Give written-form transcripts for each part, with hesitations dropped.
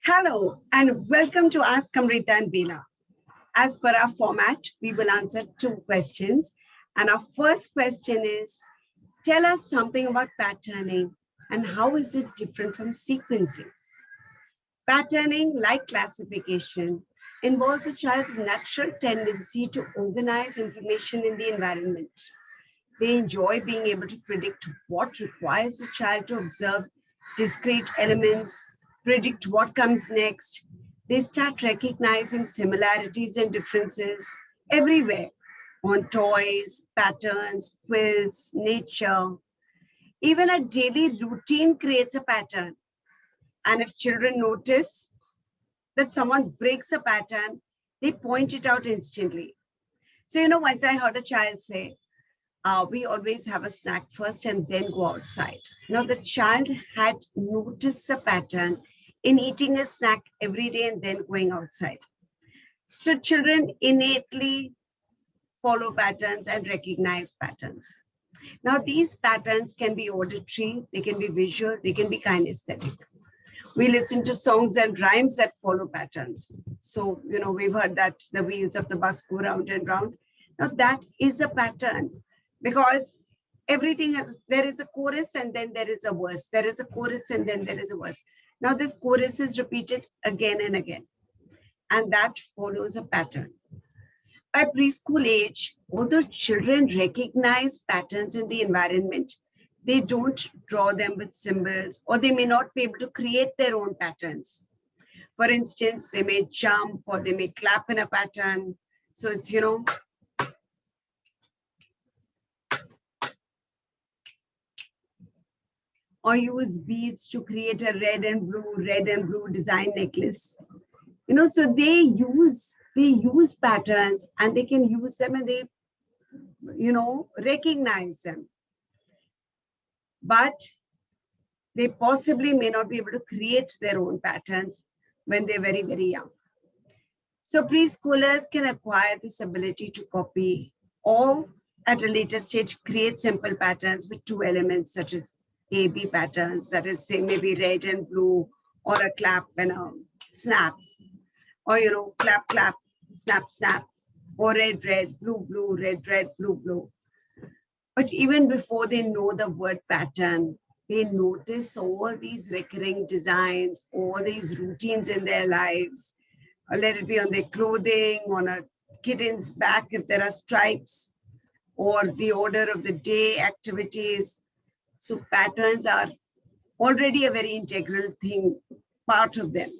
Hello and welcome to Ask Amrita and Bela. As per our format, we will answer two questions. And our first question is, tell us something about patterning and how is it different from sequencing? Patterning, like classification, involves a child's natural tendency to organize information in the environment. They enjoy being able to predict what requires the child to observe discrete elements, predict what comes next. They start recognizing similarities and differences everywhere on toys, patterns, quills, nature. Even a daily routine creates a pattern. And if children notice that someone breaks a pattern, they point it out instantly. So, once I heard a child say, we always have a snack first and then go outside. Now, the child had noticed the pattern in eating a snack every day and then going outside. So, children innately follow patterns and recognize patterns. Now, these patterns can be auditory, they can be visual, they can be kinesthetic. We listen to songs and rhymes that follow patterns. So, we've heard that the wheels of the bus go round and round. Now, that is a pattern because there is a chorus and then there is a verse. There is a chorus and then there is a verse. Now, this chorus is repeated again and again, and that follows a pattern. By preschool age, although children recognize patterns in the environment, they don't draw them with symbols, or they may not be able to create their own patterns. For instance, they may jump or they may clap in a pattern. So it's, or use beads to create a red and blue design necklace. So they use patterns and they can use them and they, recognize them. But they possibly may not be able to create their own patterns when they're very, very young. So preschoolers can acquire this ability to copy or at a later stage create simple patterns with two elements such as A-B patterns, that is, say, maybe red and blue, or a clap and a snap, or, clap, clap, snap, snap, or red, red, blue, blue, red, red, blue, blue. But even before they know the word pattern, they notice all these recurring designs, all these routines in their lives. Or let it be on their clothing, on a kitten's back if there are stripes, or the order of the day activities. So patterns are already a very integral thing, part of them.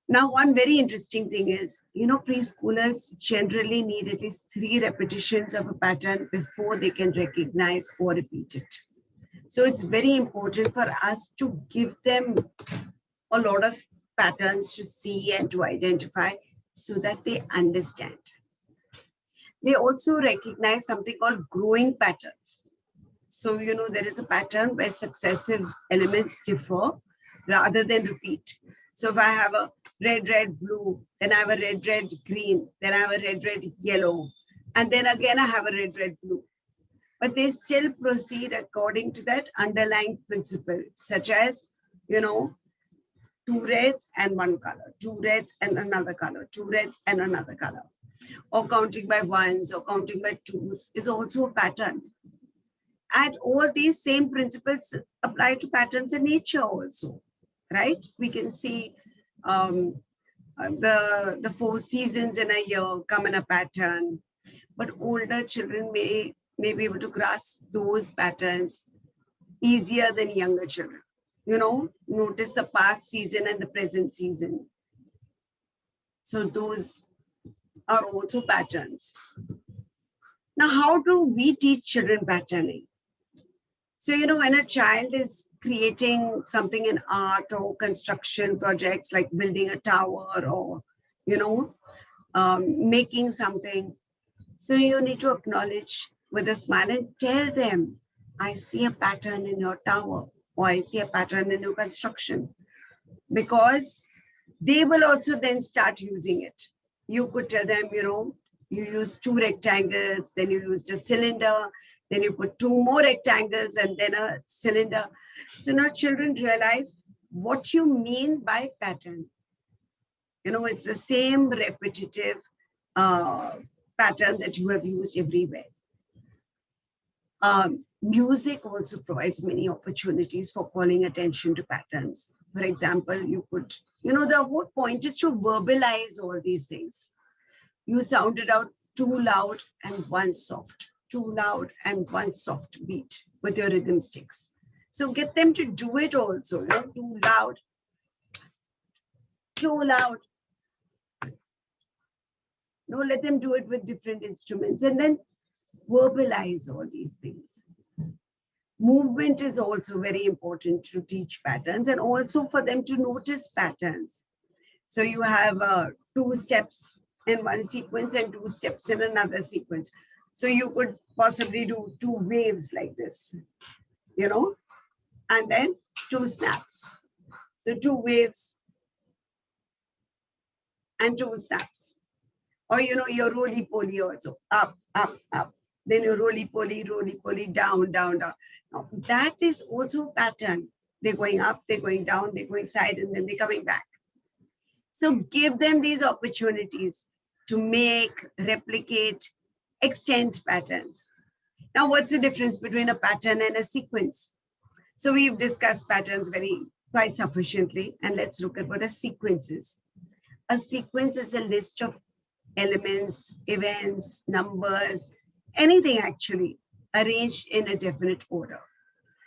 Now, one very interesting thing is, preschoolers generally need at least 3 repetitions of a pattern before they can recognize or repeat it. So it's very important for us to give them a lot of patterns to see and to identify so that they understand. They also recognize something called growing patterns. So, there is a pattern where successive elements differ rather than repeat. So if I have a red, red, blue, then I have a red, red, green, then I have a red, red, yellow, and then again I have a red, red, blue. But they still proceed according to that underlying principle, such as, 2 reds and 1 color, 2 reds and another color, 2 reds and another color. Or counting by ones or counting by twos is also a pattern. And all these same principles apply to patterns in nature also, right? We can see the 4 seasons in a year come in a pattern, but older children may be able to grasp those patterns easier than younger children. Notice the past season and the present season. So those are also patterns. Now, how do we teach children patterning? So, when a child is creating something in art or construction projects like building a tower or, making something, so you need to acknowledge with a smile and tell them, I see a pattern in your tower, or I see a pattern in your construction, because they will also then start using it. You could tell them, you use 2 rectangles, then you used a cylinder, then you put 2 more rectangles and then a cylinder. So now children realize what you mean by pattern. It's the same repetitive pattern that you have used everywhere. Music also provides many opportunities for calling attention to patterns. For example, you could, the whole point is to verbalize all these things. You sound it out too loud and one soft, too loud and one soft beat with your rhythm sticks. So get them to do it also, too loud, too loud. Let them do it with different instruments and then verbalize all these things. Movement is also very important to teach patterns and also for them to notice patterns. So you have 2 steps in one sequence and 2 steps in another sequence. So you could possibly do 2 waves like this, and then 2 snaps. So 2 waves and 2 snaps. Or, your roly-poly also, up, up, up. Then you roly-poly, down, down, down. Now, that is also a pattern. They're going up, they're going down, they're going side, and then they're coming back. So give them these opportunities to make, replicate, extend patterns. Now, what's the difference between a pattern and a sequence? So we've discussed patterns quite sufficiently, and let's look at what a sequence is. A sequence is a list of elements, events, numbers, anything actually arranged in a definite order.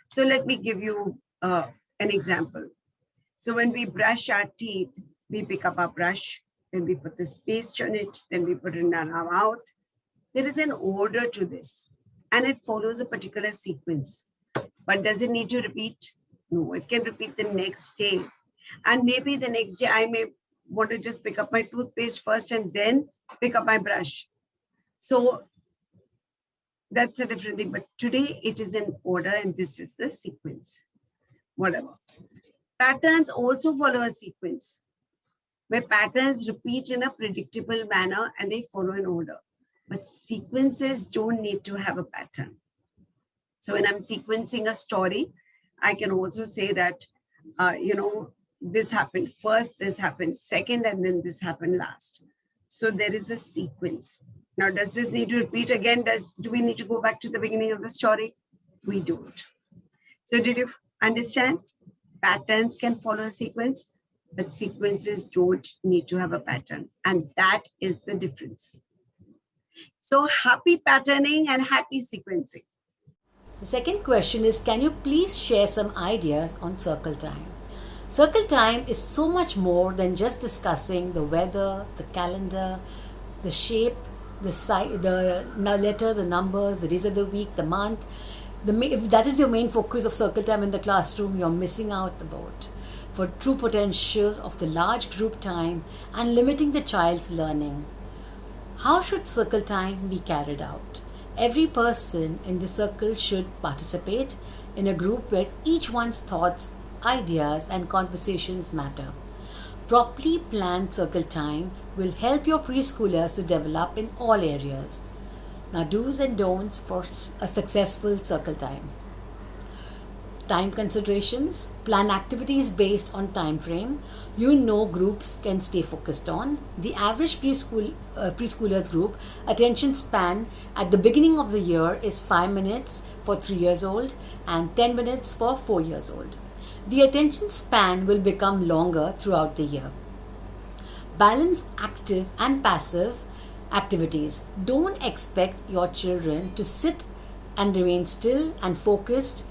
So let me give you an example. So when we brush our teeth, we pick up our brush, then we put this paste on it, then we put it in our mouth. There is an order to this, and it follows a particular sequence. But does it need to repeat? No, it can repeat the next day. And maybe the next day I may want to just pick up my toothpaste first and then pick up my brush. So that's a different thing. But today it is in order and this is the sequence. Whatever. Patterns also follow a sequence where patterns repeat in a predictable manner and they follow an order. But sequences don't need to have a pattern. So when I'm sequencing a story, I can also say that, this happened first, this happened second, and then this happened last. So there is a sequence. Now, does this need to repeat again? Do we need to go back to the beginning of the story? We don't. So did you understand? Patterns can follow a sequence, but sequences don't need to have a pattern. And that is the difference. So happy patterning and happy sequencing. The second question is, can you please share some ideas on circle time? Circle time is so much more than just discussing the weather, the calendar, the shape, the letter, the numbers, the days of the week, the month. If that is your main focus of circle time in the classroom, you're missing out the boat for true potential of the large group time and limiting the child's learning. How should circle time be carried out? Every person in the circle should participate in a group where each one's thoughts, ideas, and conversations matter. Properly planned circle time will help your preschoolers to develop in all areas. Now, do's and don'ts for a successful circle time. Time considerations. Plan activities based on time frame. Groups can stay focused on. The average preschoolers group attention span at the beginning of the year is 5 minutes for 3 years old and 10 minutes for 4 years old. The attention span will become longer throughout the year. Balance active and passive activities. Don't expect your children to sit and remain still and focused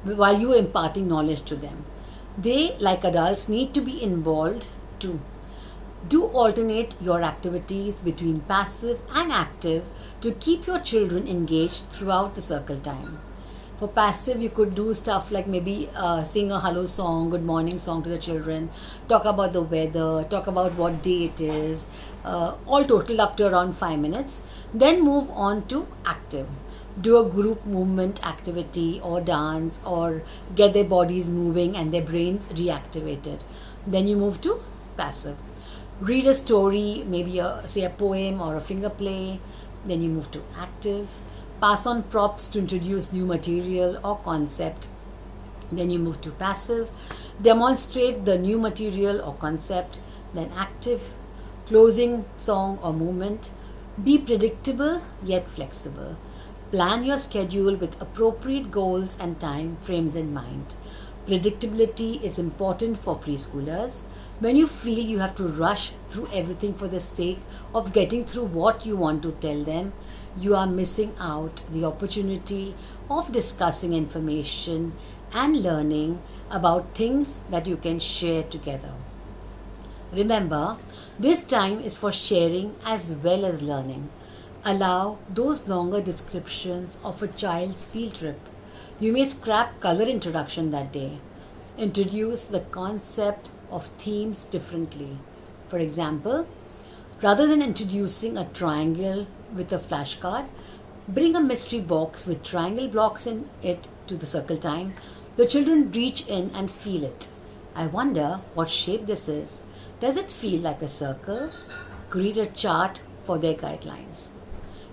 while you are imparting knowledge to them. They, like adults, need to be involved too. Do alternate your activities between passive and active to keep your children engaged throughout the circle time. For passive, you could do stuff like maybe sing a hello song, good morning song to the children, talk about the weather, talk about what day it is, all total up to around 5 minutes. Then move on to active. Do a group movement activity or dance or get their bodies moving and their brains reactivated. Then you move to passive. Read a story, maybe say a poem or a finger play. Then you move to active. Pass on props to introduce new material or concept. Then you move to passive. Demonstrate the new material or concept, then active, closing song or movement. Be predictable yet flexible. Plan your schedule with appropriate goals and time frames in mind. Predictability is important for preschoolers. When you feel you have to rush through everything for the sake of getting through what you want to tell them, you are missing out the opportunity of discussing information and learning about things that you can share together. Remember, this time is for sharing as well as learning. Allow those longer descriptions of a child's field trip. You may scrap color introduction that day. Introduce the concept of themes differently. For example, rather than introducing a triangle with a flashcard, bring a mystery box with triangle blocks in it to the circle time. The children reach in and feel it. I wonder what shape this is. Does it feel like a circle? Create a chart for their guidelines.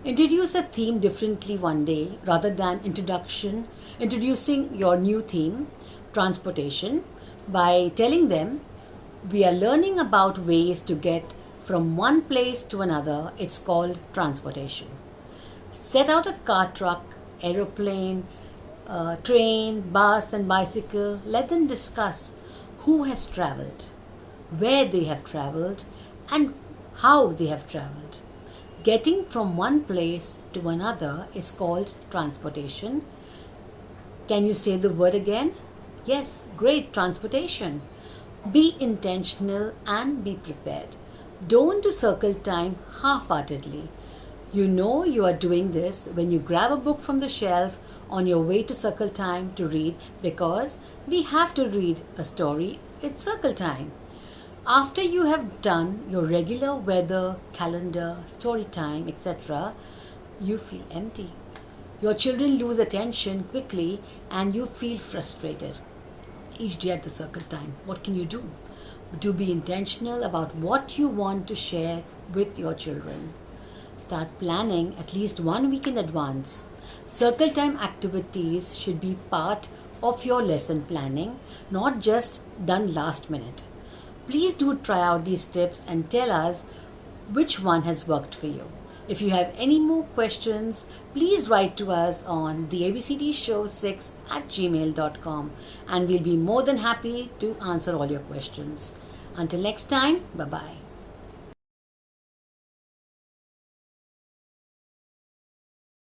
Introduce a theme differently one day rather than introducing your new theme, transportation, by telling them we are learning about ways to get from one place to another. It's called transportation. Set out a car, truck, aeroplane, train, bus and bicycle. Let them discuss who has traveled, where they have traveled and how they have traveled. Getting from one place to another is called transportation. Can you say the word again? Yes, great, transportation. Be intentional and be prepared. Don't do circle time half-heartedly. You know you are doing this when you grab a book from the shelf on your way to circle time to read, because we have to read a story. It's circle time. After you have done your regular weather, calendar, story time, etc., you feel empty. Your children lose attention quickly and you feel frustrated. Each day at the circle time, what can you do? Do be intentional about what you want to share with your children. Start planning at least 1 week in advance. Circle time activities should be part of your lesson planning, not just done last minute. Please do try out these tips and tell us which one has worked for you. If you have any more questions, please write to us on the abcdshow6@gmail.com and we'll be more than happy to answer all your questions. Until next time, bye-bye.